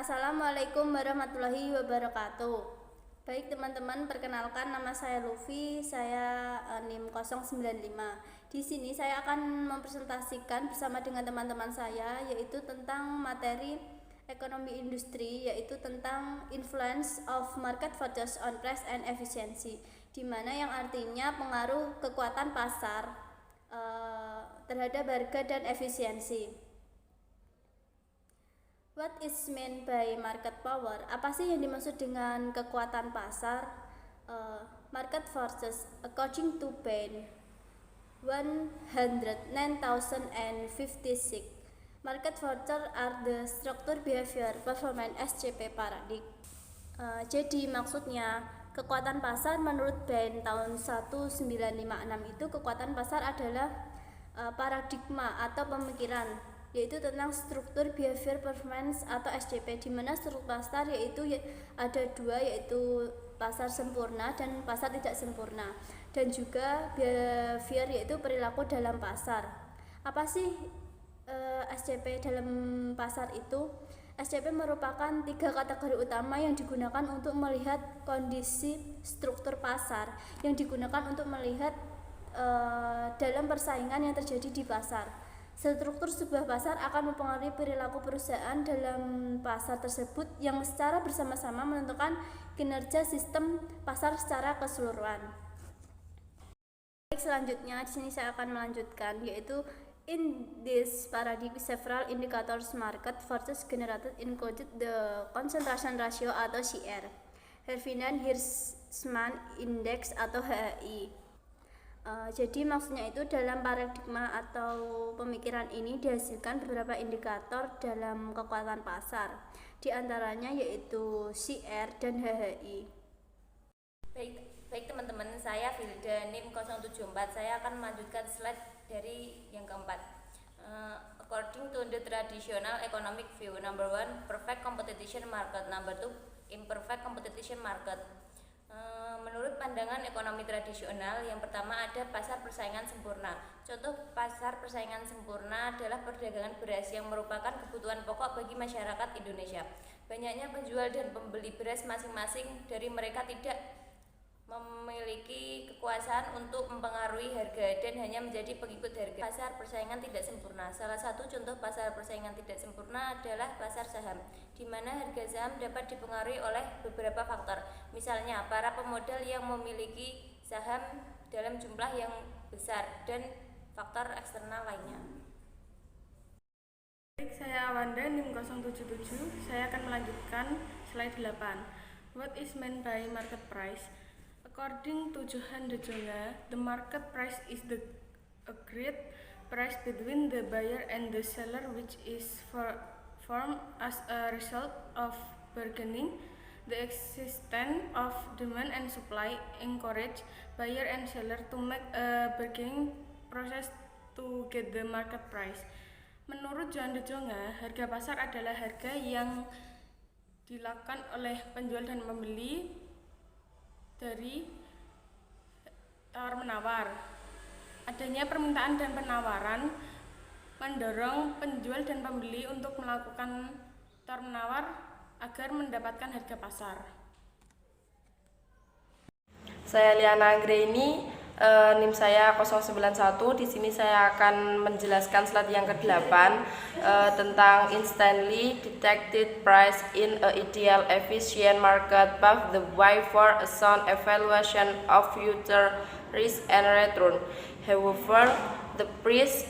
Assalamualaikum warahmatullahi wabarakatuh. Baik teman-teman, perkenalkan nama saya Luffy, saya NIM 095. Di sini saya akan mempresentasikan bersama dengan teman-teman saya yaitu tentang materi ekonomi industri, yaitu tentang influence of market forces on price and efficiency, di mana yang artinya pengaruh kekuatan pasar terhadap harga dan efisiensi. What is meant by market power? Apa sih yang dimaksud dengan kekuatan pasar? Market forces according to Bain 109,056. Market forces are the structure, behavior, performance, SCP paradigm. Jadi maksudnya kekuatan pasar menurut Bain tahun 1956 itu kekuatan pasar adalah paradigma atau pemikiran, yaitu tentang struktur, behavior, performance atau SCP, di mana struktur pasar yaitu ada dua, yaitu pasar sempurna dan pasar tidak sempurna, dan juga behavior yaitu perilaku dalam pasar. Apa sih SCP dalam pasar itu? SCP merupakan 3 kategori utama yang digunakan untuk melihat kondisi struktur pasar, yang digunakan untuk melihat dalam persaingan yang terjadi di pasar. Struktur sebuah pasar akan mempengaruhi perilaku perusahaan dalam pasar tersebut yang secara bersama-sama menentukan kinerja sistem pasar secara keseluruhan. Baik, selanjutnya di sini saya akan melanjutkan, yaitu in this paradigm several indicators market forces generated included the concentration ratio atau CR, Herfindan-Hirschman Index atau HHI. Jadi maksudnya itu dalam paradigma atau pemikiran ini dihasilkan beberapa indikator dalam kekuatan pasar, di antaranya yaitu CR dan HHI. Baik teman-teman, saya Vilda NIM 074. Saya akan melanjutkan slide dari yang keempat. According to the traditional economic view, number 1, perfect competition market, number 2, imperfect competition market. Menurut pandangan ekonomi tradisional, yang pertama ada pasar persaingan sempurna. Contoh pasar persaingan sempurna adalah perdagangan beras yang merupakan kebutuhan pokok bagi masyarakat Indonesia. Banyaknya penjual dan pembeli beras masing-masing dari mereka tidak memiliki kekuasaan untuk mempengaruhi harga dan hanya menjadi pengikut harga. Pasar persaingan tidak sempurna. Salah satu contoh pasar persaingan tidak sempurna adalah pasar saham, di mana harga saham dapat dipengaruhi oleh beberapa faktor. Misalnya, para pemodal yang memiliki saham dalam jumlah yang besar dan faktor eksternal lainnya. Baik, saya Wanda NIM 077. Saya akan melanjutkan slide 8. What is meant by market price? According to Johan de Jonge, the market price is the agreed price between the buyer and the seller, which is formed as a result of bargaining. The existence of demand and supply encourage buyer and seller to make a bargaining process to get the market price. Menurut Johan de Jonge, harga pasar adalah harga yang dilakukan oleh penjual dan pembeli dari tawar-menawar. Adanya permintaan dan penawaran mendorong penjual dan pembeli untuk melakukan tawar-menawar agar mendapatkan harga pasar. Saya Liana Anggraini, NIM saya 091. Di sini saya akan menjelaskan slide yang ke-8 tentang instantly detected price in a ideal efficient market path, the way for a sound evaluation of future risk and return. However, the price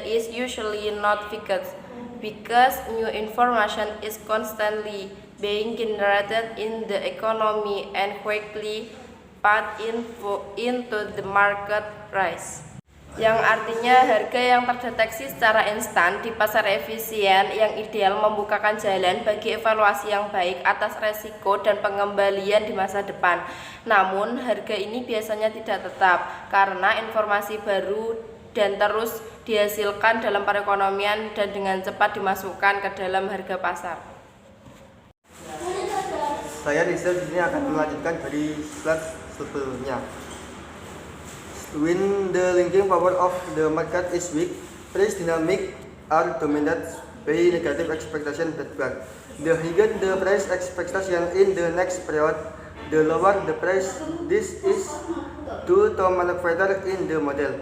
is usually not fixed because new information is constantly being generated in the economy and quickly path into the market price, yang artinya harga yang terdeteksi secara instan di pasar efisien yang ideal membukakan jalan bagi evaluasi yang baik atas resiko dan pengembalian di masa depan. Namun harga ini biasanya tidak tetap karena informasi baru dan terus dihasilkan dalam perekonomian dan dengan cepat dimasukkan ke dalam harga pasar. Saya Rizal di sini akan melanjutkan dari slide sebelumnya. When the linking power of the market is weak, price dynamics are dominated by negative expectation feedback. The higher the price expectation in the next period, the lower the price. This is due to manufacture in the model,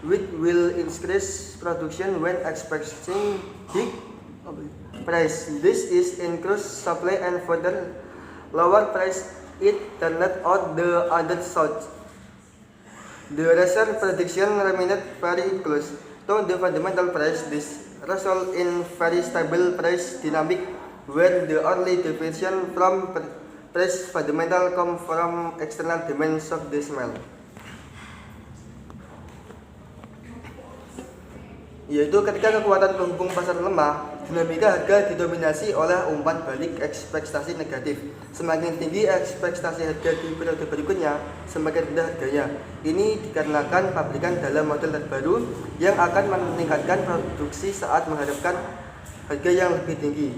which will increase production when expecting big price. This is increase supply and further lower price. It turned out the other side. The research prediction remained very close to the fundamental price. This result in very stable price dynamic, where the early deviation from price fundamental come from external demands of the smell. Yaitu ketika kekuatan penghubung pasar lemah, dinamika harga didominasi oleh umpan balik ekspektasi negatif. Semakin tinggi ekspektasi harga di periode berikutnya, semakin rendah harganya. Ini dikarenakan pabrikan dalam model terbaru yang akan meningkatkan produksi saat mengharapkan harga yang lebih tinggi.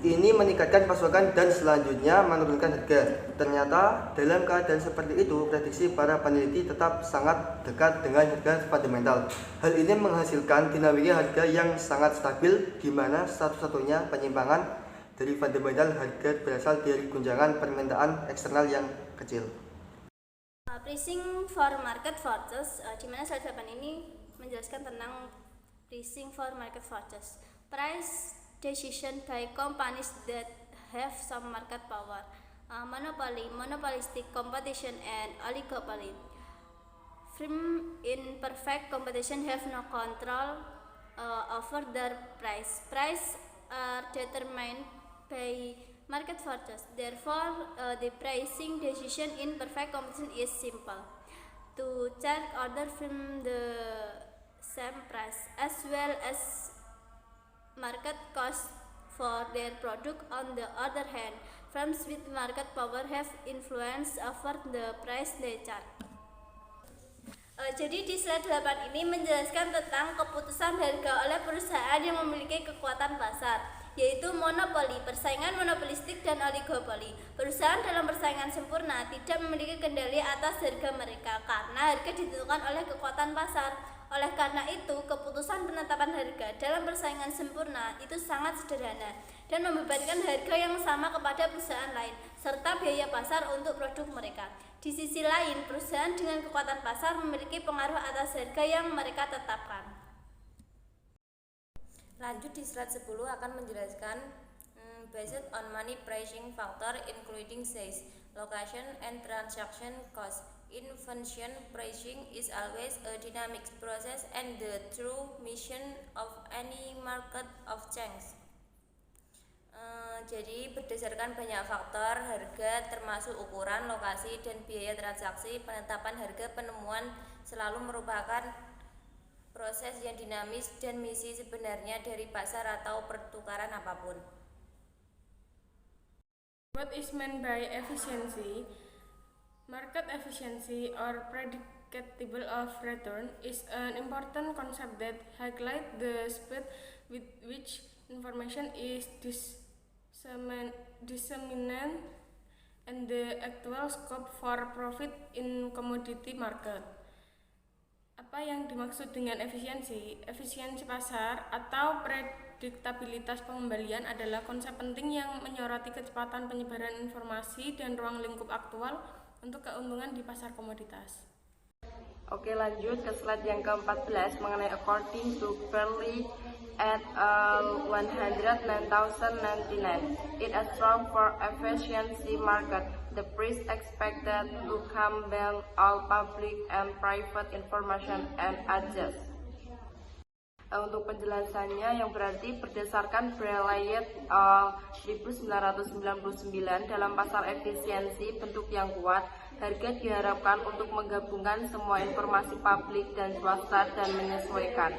Ini meningkatkan pasokan dan selanjutnya menurunkan harga. Ternyata dalam keadaan seperti itu, prediksi para peneliti tetap sangat dekat dengan harga fundamental. Hal ini menghasilkan dinamika harga yang sangat stabil, di mana satu-satunya penyimpangan dari fundamental harga berasal dari guncangan permintaan eksternal yang kecil. Pricing for market forces, di mana slide 8 ini menjelaskan tentang pricing for market forces. Price decision by companies that have some market power, monopoly, monopolistic competition, and oligopoly. Firms in perfect competition have no control over their price. Price are determined by market forces. Therefore, the pricing decision in perfect competition is simple: to charge other firms the same price as well as market cost for their product. On the other hand, firms with market power have influence over the price they charge. Jadi di slide 8 ini menjelaskan tentang keputusan harga oleh perusahaan yang memiliki kekuatan pasar, yaitu monopoli, persaingan monopolistik, dan oligopoli. Perusahaan dalam persaingan sempurna tidak memiliki kendali atas harga mereka karena harga ditentukan oleh kekuatan pasar. Oleh karena itu, keputusan penetapan harga dalam persaingan sempurna itu sangat sederhana dan membebankan harga yang sama kepada perusahaan lain serta biaya pasar untuk produk mereka. Di sisi lain, perusahaan dengan kekuatan pasar memiliki pengaruh atas harga yang mereka tetapkan. Lanjut di slide 10 akan menjelaskan based on money pricing factor including size, location, and transaction cost. Invention pricing is always a dynamic process and the true mission of any market of change. Jadi berdasarkan banyak faktor, harga termasuk ukuran, lokasi, dan biaya transaksi, penetapan harga penemuan selalu merupakan proses yang dinamis dan misi sebenarnya dari pasar atau pertukaran apapun. What is meant by efficiency? Market efficiency or predictable of return is an important concept that highlights the speed with which information is disseminated and the actual scope for profit in commodity market. Apa yang dimaksud dengan efisiensi? Efisiensi pasar atau prediktabilitas pengembalian adalah konsep penting yang menyoroti kecepatan penyebaran informasi dan ruang lingkup aktual untuk keuntungan di pasar komoditas. Oke, lanjut ke slide yang ke-14 mengenai according to Fairley at 109,099. In a strong for efficiency market, the price expected to combine all public and private information and adjust. Untuk penjelasannya yang berarti berdasarkan Fairley 1999 dalam pasar efisiensi bentuk yang kuat, harga diharapkan untuk menggabungkan semua informasi publik dan swasta dan menyesuaikan.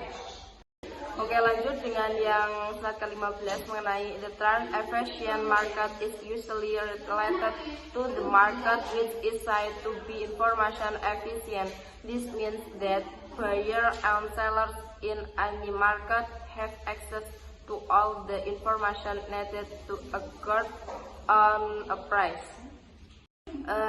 Oke, lanjut dengan yang slide ke-15 mengenai the term efficient market is usually related to the market which is said to be information efficient. This means that buyers and sellers in any market have access to all the information needed to agree on a price.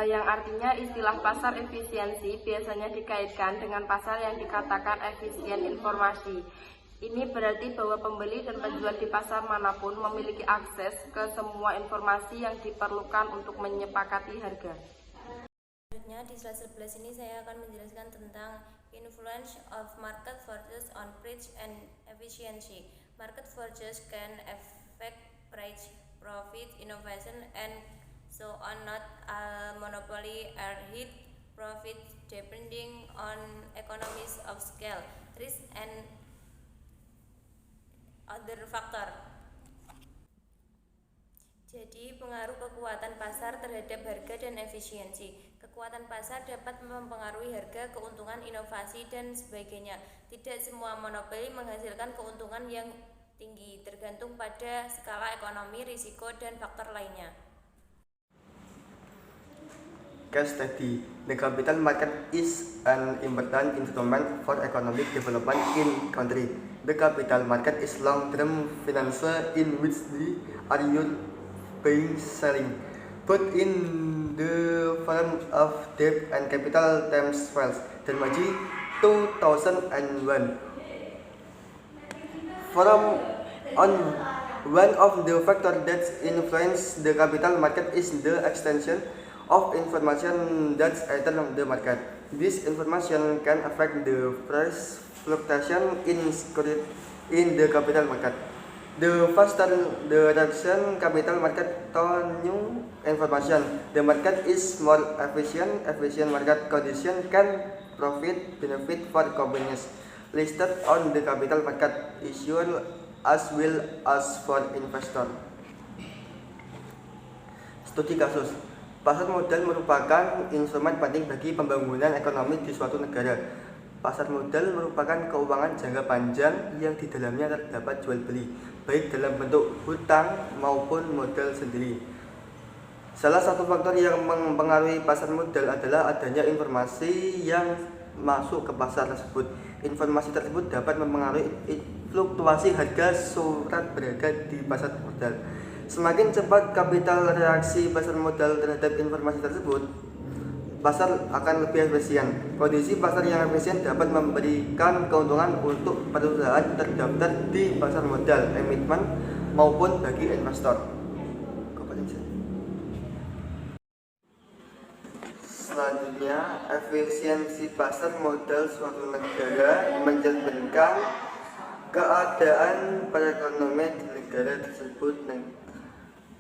Yang artinya istilah pasar efisiensi biasanya dikaitkan dengan pasar yang dikatakan efisien informasi. Ini berarti bahwa pembeli dan penjual di pasar manapun memiliki akses ke semua informasi yang diperlukan untuk menyepakati harga. Selanjutnya di slide 11 ini saya akan menjelaskan tentang influence of market forces on price and efficiency. Market forces can affect price, profit, innovation, and so on. Not all monopoly are hit profit depending on economies of scale, risk, and other factor. Jadi, pengaruh kekuatan pasar terhadap harga dan efisiensi. Kekuatan pasar dapat mempengaruhi harga, keuntungan, inovasi, dan sebagainya. Tidak semua monopoli menghasilkan keuntungan yang tinggi, tergantung pada skala ekonomi, risiko, dan faktor lainnya. Case study: the capital market is an important instrument for economic development in country. The capital market is long-term finance in which the are used buying, selling, both in the form of debt and capital times wealth. Darmaji 2001. One of the factors that influence the capital market is the extension of information that enter the market. This information can affect the price fluctuation in the capital market. The faster the reaction capital market to new information, the market is more efficient. Efficient market condition can profit benefit for companies listed on the capital market issue as well as for investor. Studi kasus. Pasar modal merupakan instrumen penting bagi pembangunan ekonomi di suatu negara. Pasar modal merupakan keuangan jangka panjang yang di dalamnya terdapat jual beli, baik dalam bentuk hutang maupun modal sendiri. Salah satu faktor yang mempengaruhi pasar modal adalah adanya informasi yang masuk ke pasar tersebut. Informasi tersebut dapat mempengaruhi fluktuasi harga surat berharga di pasar modal. Semakin cepat kapital reaksi pasar modal terhadap informasi tersebut, pasar akan lebih efisien. Kondisi pasar yang efisien dapat memberikan keuntungan untuk perusahaan terdaftar di pasar modal, emiten maupun bagi investor. Selanjutnya, efisiensi pasar modal suatu negara mencerminkan keadaan perekonomian di negara tersebut.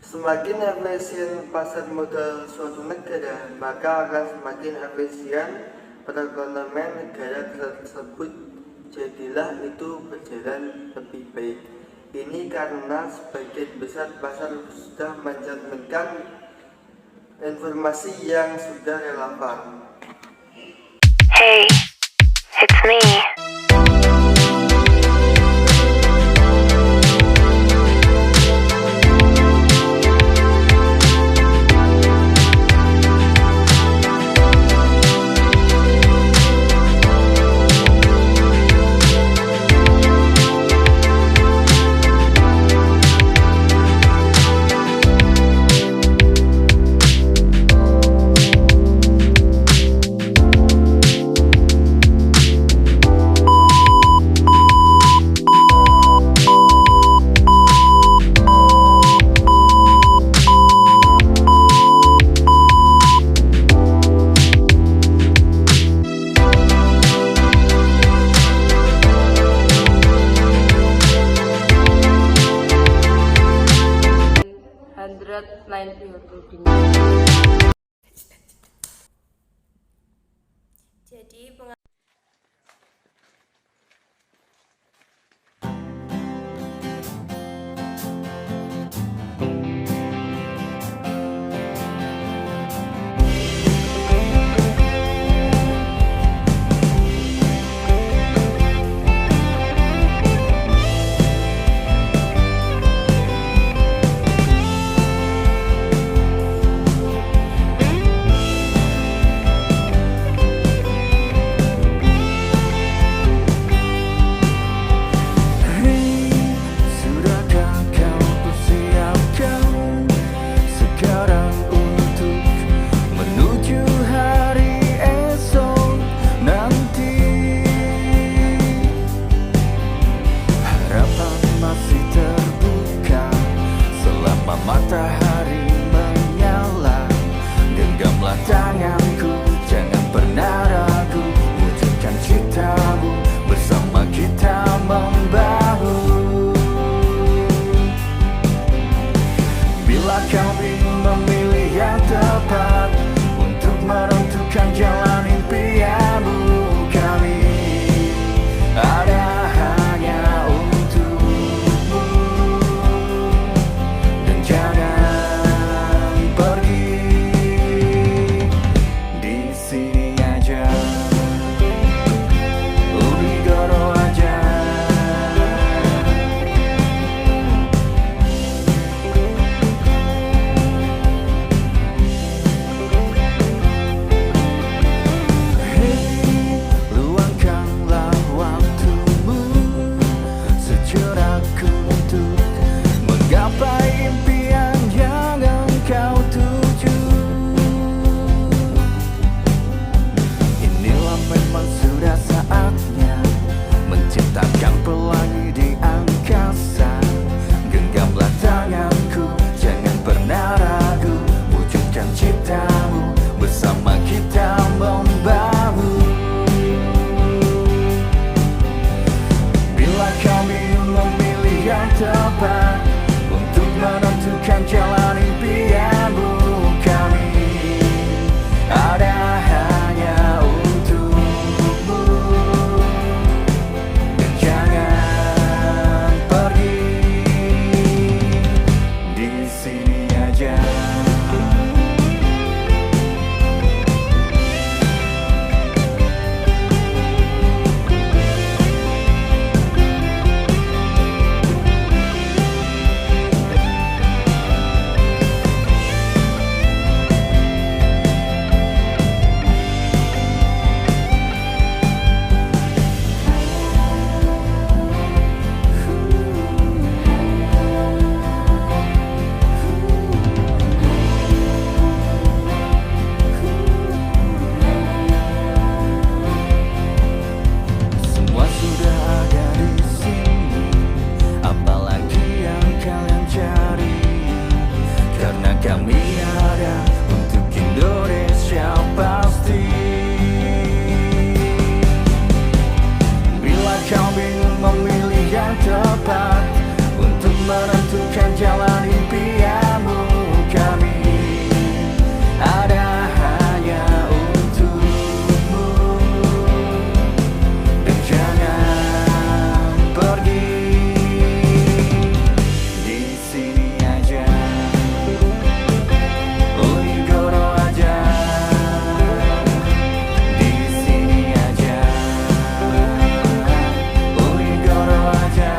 Semakin efisien pasar modal suatu negara, maka akan semakin efisien perekonomian negara tersebut. Jadilah itu berjalan lebih baik. Ini karena sebagian besar pasar sudah mencerminkan informasi yang sudah relevan. Hey, it's me. Jadi matahari menyala. Genggamlah tanganku, jangan pernah ragu, wujudkan citamu, bersama kita membahu. Bila kau bingung memilih yang tepat untuk menentukan jalan impianmu, kami ada hanya untukmu. Dan jangan pergi, di sini aja, Unigoro aja. Luangkanlah waktumu sejenak untuk menggapai impian yang engkau tuju. Inilah memang sudah saatnya menciptakan pelangi di angkasa. Genggamlah tanganku, jangan pernah ragu, wujudkan citamu, bersama kita membahu. Bila kau bingung memilih yang tepat untuk menentukan jalan impianmu, kami ada hanya untukmu. Dan jangan pergi, di sini aja. Semua sudah ada di sini, apalagi yang kalian cari. Karena kami ada untuk Indonesia pasti. Bila kau bingung memilih yang tepat untuk menentukan jalan impianmu, kami ada hanya untukmu. Dan jangan pergi, di sini aja, Unigoro aja. Di sini aja, Unigoro aja.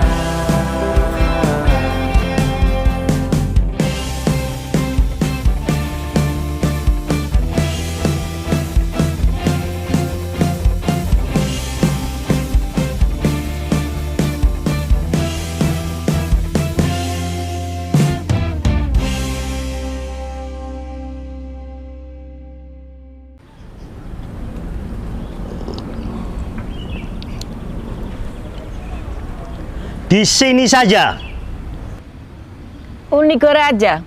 Di sini saja. Unigoro aja.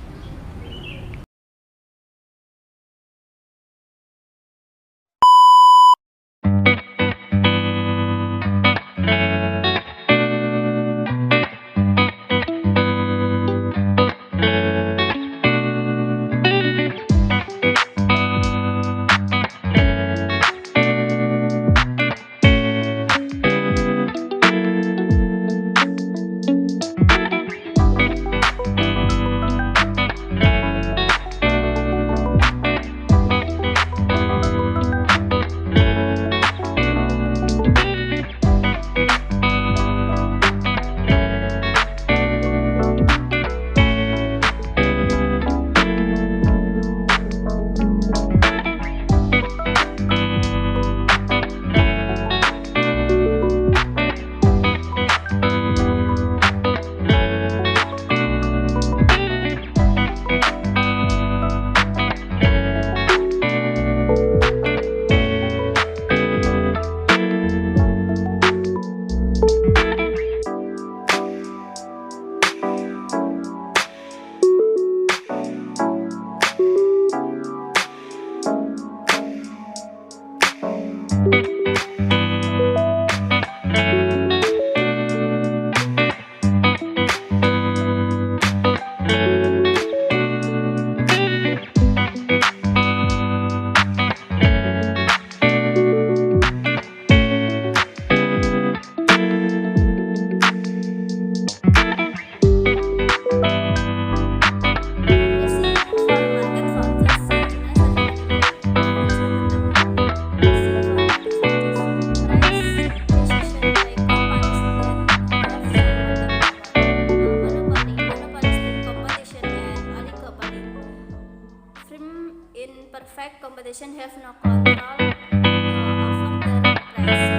in perfect competition have no control over their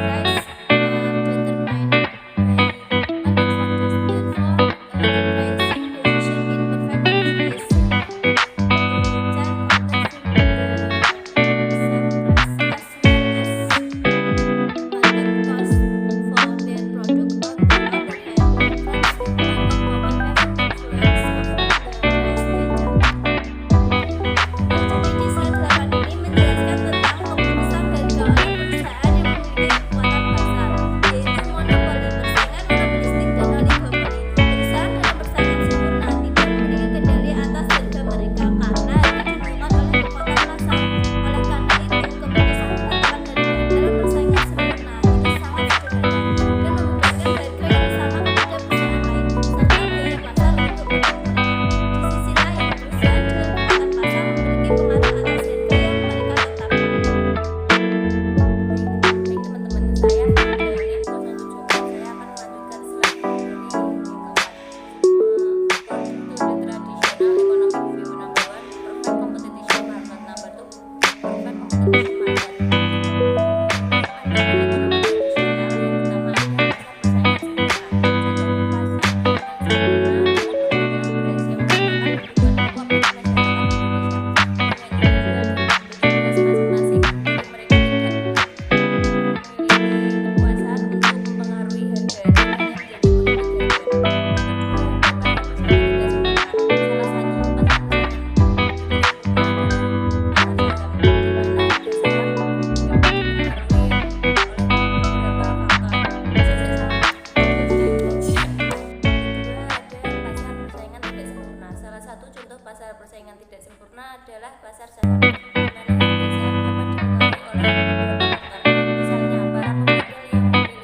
price. Price determined by market factors. Therefore, the pricing decision in perfect competition is check counterfeit the same price as well as market cost for their product. On the other hand, funds with market power have influence over the price they charge. Jadi slide 8 ini menjelaskan tentang keputusan harga oleh perusahaan yang memiliki kekuatan pasar, yaitu monopoli, persaingan monopolistik, dan oligopoli. Perusahaan dalam persaingan sempurna tidak memiliki kendali atas harga mereka karena harga ditentukan oleh kekuatan pasar. Oleh karena itu, keputusan menentukan harga dalam persaingan sempurna itu sangat sederhana dan memberikan harga yang sama kepada perusahaan lain serta biaya pasar untuk produk mereka. Di sisi lain, perusahaan dengan kekuatan pasar memiliki pengaruh atas harga yang mereka tetapkan. Baik teman-teman, saya Filda NIM 074. Saya akan melanjutkan slide dari yang keempat. According to the traditional economic view, number 1, perfect competition market. Number 2, perfect competition market. Pandangan ekonomi tradisional yang pertama ada pasar persaingan sempurna. Contoh pasar persaingan sempurna dengan perbedaan beras yang merupakan kebutuhan pokok bagi masyarakat Indonesia. Dengan dijual dan membeli beras masing-masing, jadi mereka tidak memiliki kekuasaan untuk mempengaruhi harga dan hanya menjadi pengikut harga. Yang kedua, pasar persaingan tidak sempurna. Salah satu pasar persaingan tidak sempurna adalah pasar saham, di mana harga saham dapat dipengaruhi oleh beberapa faktor, khususnya saham. Kedua, ada pasar persaingan tidak sempurna. Salah satu contoh pasar persaingan tidak sempurna adalah pasar saham, di mana harga saham dapat dipengaruhi oleh beberapa faktor. Misalnya, para pemodal yang memiliki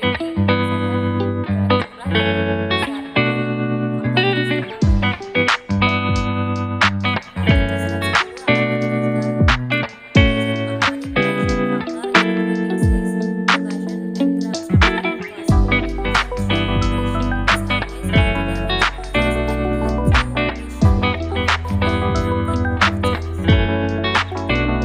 saham dalam jumlah yang besar dan faktor eksternal lainnya. Nah, di slide 10 akan menjelaskan basic manipulation factor, including stage, inflation, price, inflation, as always, and the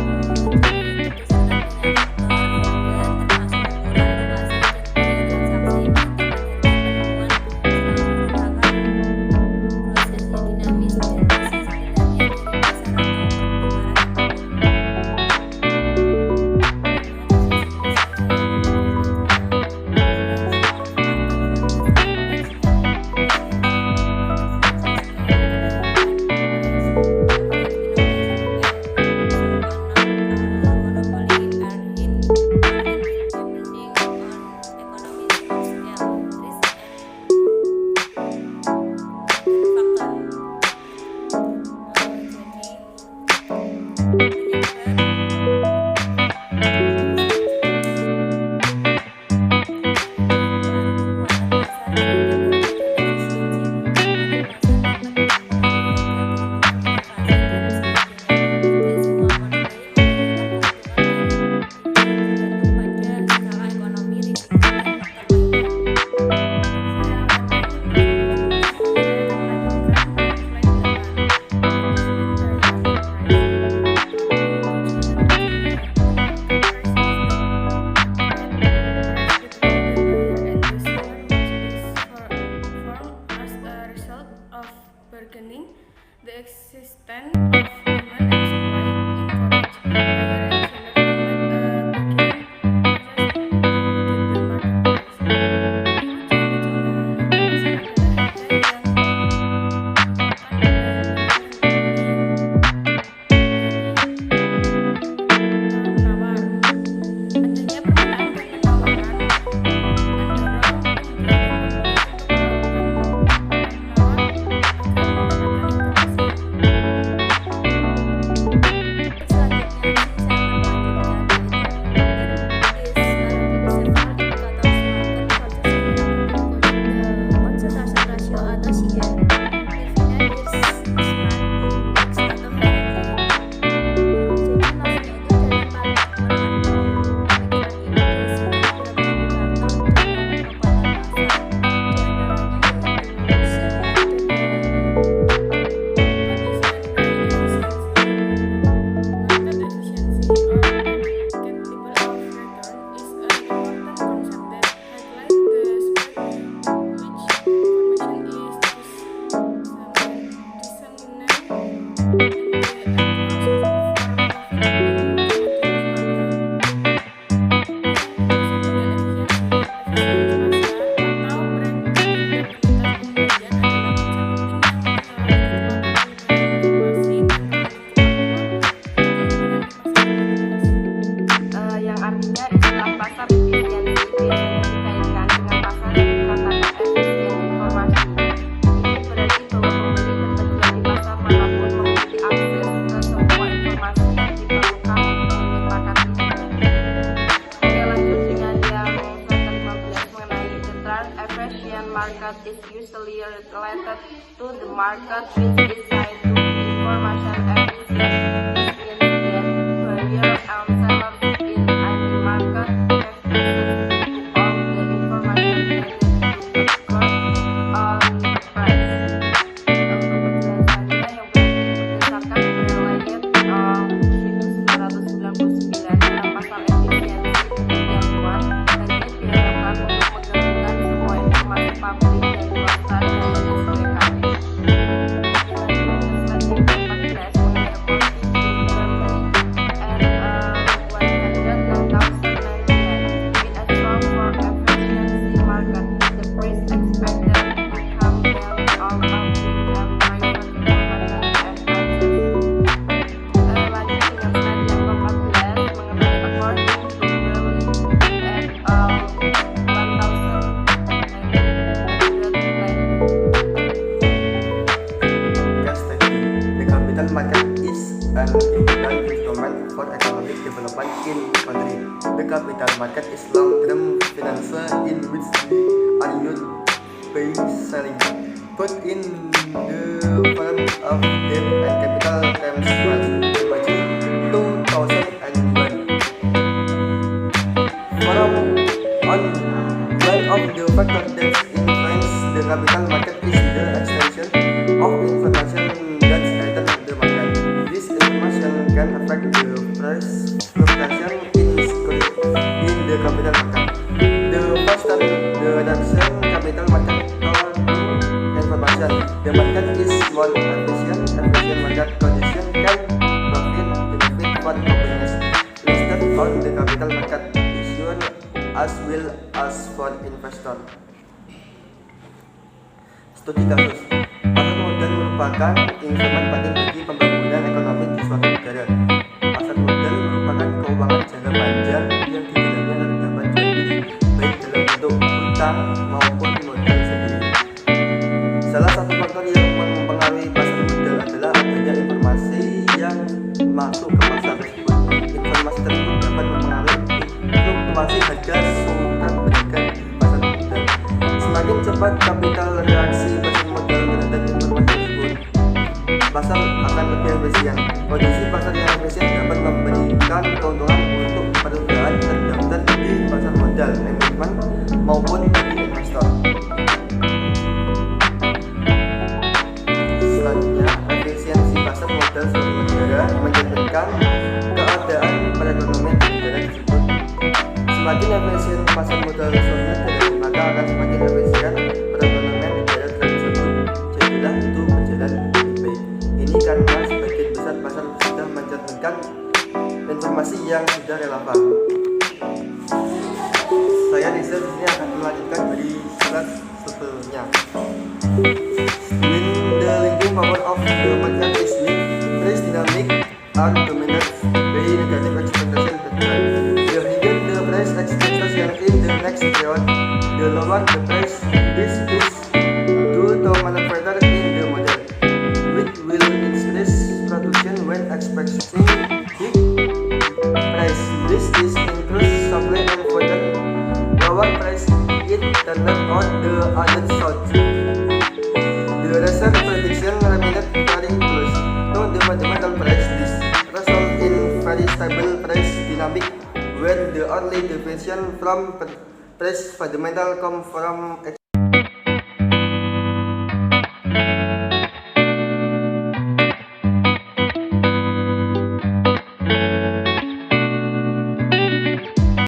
Yang artinya istilah pasar efisiensi biasanya dikaitkan dengan pasar yang dikatakan efisien informasi. Ini berarti bahwa pembeli dan penjual di pasar manapun memiliki akses ke semua informasi yang diperlukan untuk menyepakati harga. Oke, lanjut dengan yang ke-15 mengenai the term efficient market is usually related to the market which is said to be information efficient. This means that buyers and sellers in any market have access to all the information needed to conclude on the price. Untuk penjelasannya yang berdasarkan Berlayet 1999 dalam pasal efisiensi yang kuat, Berlayet diharapkan untuk menggabungkan semua informasi publik dan swasta dan menyesuaikan. The capital market is long-term finance in which the are used buying, selling, both in the form of debt and capital transfers. Imagine 2001. From on, one of the factors that influence the capital market is the extension of information that's entered the market. This information can affect the price fluctuation in the capital market. The faster the reduction capital market toward information, the market is more efficient. Efficient market condition can provide benefit for companies listed on the capital market issue as well as for investor. Studi kasus. Pasar modal merupakan instrumen penting bagi pembangunan ekonomi di suatu negara. Pasar modal merupakan keuangan jangka panjang yang di dalamnya terdapat jual beli, baik dalam bentuk utang maupun modal sendiri. Salah satu faktor yang mempengaruhi pasar modal adalah adanya informasi yang masuk ke pasar tersebut. Informasi tersebut dapat mempengaruhi fluktuasi harga surat berharga di pasar modal. Semakin cepat kapital reaksi pasar modal terhadap informasi tersebut, pasar akan lebih efisien. Kondisi pasar yang efisien dapat memberikan keuntungan untuk perusahaan terdaftar di pasar modal, manajemen maupun bagi investor. Selanjutnya, efisiensi pasar modal suatu negara mencerminkan keadaan perekonomian di negara tersebut. Semakin efisien pasar modal suatu negara, maka akan semakin efisien perekonomian di negara tersebut. Jadilah itu berjalan lebih baik. Ini karena sebagian besar pasar sudah mencerminkan informasi yang sudah relevan. Saya Rizal di sini akan melanjutkan dari slide sebelumnya. When the linking power of the market is weak, price dynamic are dominated by negative expectation at the time. The higher the price expectation in the next period, the lower the price. This is due to manufacture in the model, which will increase production when expecting big price. This is increase supply and further lower price. It turned on the other side. The recent prediction remained very close to the fundamental price. This result in very stable price dynamic when the early deviation from price fundamental come from